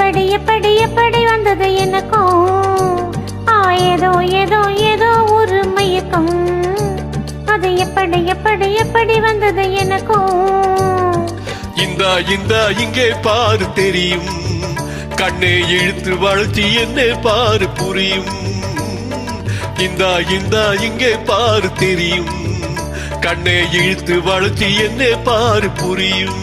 எப்படி எப்படி எப்படி வந்தது எனக்கும் ஏதோ ஏதோ ஏதோ ஒரு மயக்கம் அது எப்படி எப்படி எப்படி வந்தது எனக்கும் இந்த இங்கே பாரு தெரியும் கண்ணே இழுத்து வளர்ச்சி என்ன பாரு புரியும் இந்த இங்கே பாரு தெரியும் கண்ணே இழுத்து வளர்ச்சி என்ன பாரு புரியும்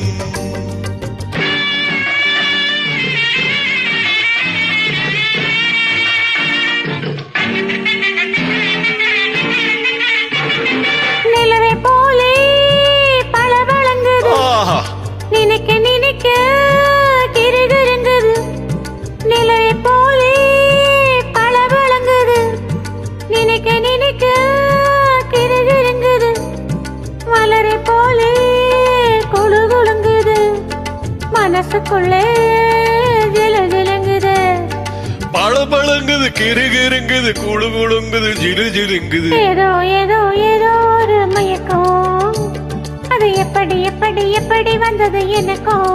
நிலவே போலே பல வழங்குது நினைக்க நினைக்க கிருகிருங்குது நிலவே போலே பல வழங்குது நினைக்க நினைக்க கிருகிருங்குது மலரை போலே குழு குழுங்குது மனசுக்குள்ளே ஜிலு ஜிலுங்குது பழ பழங்குது கிருகிருங்குது குழு குழுங்குது ஜிலு ஜிலுங்குது ஏதோ ஏதோ ஏதோ ஒரு மயக்கம் அது எப்படி எப்படி எப்படி வந்தது எனக்கும்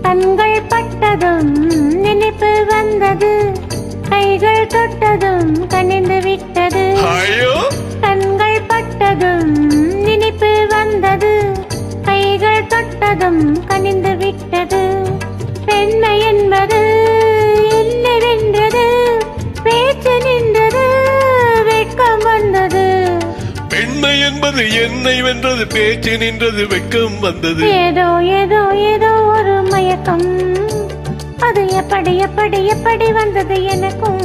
கண்கள் பட்டதும் நினைப்பு வந்தது கைகள் தொட்டதும் கனிந்து விட்டது கண்கள் பட்டதும் நினைப்பு வந்தது கைகள் தொட்டதும் கனிந்து விட்டது பெண்மை என்பது என்னவென்றது பேச்சு நின்றது வெட்கம் வந்தது பெண்மை என்பது என்னை வென்றது பேச்சு நின்றது வெட்கம் வந்தது ஏதோ ஏதோ ஏதோ ஒரு மயக்கம் அது எப்படி எப்படி எப்படி வந்தது எனக்கும்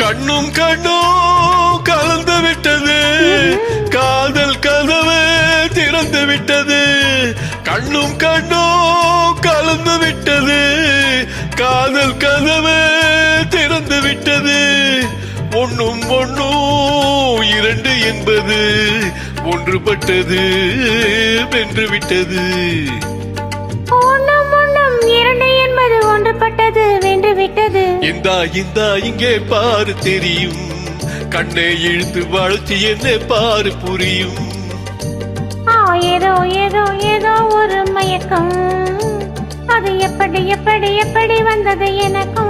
கண்ணும் கண்ணும் கலந்து விட்டது காதல் கதவு திறந்து விட்டது கண்ணும் கண்ணும் கலந்து விட்டது காதல் கதவு திறந்து விட்டது ஒன்னும் ஒன்னும் இரண்டு என்பது ஒன்றுபட்டது வென்று விட்டது ஒன்னும் ஒன்னும் இரண்டு என்பது ஒன்றுபட்டது வென்று விட்டது இந்த இங்கே பாரு தெரியும் கண்ணை இழுத்து வளர்ச்சி என்ன பாரு புரியும் ஏதோ ஏதோ ஏதோ ஒரு மயக்கம் அது எப்படி எப்படி எப்படி வந்தது எனக்கும்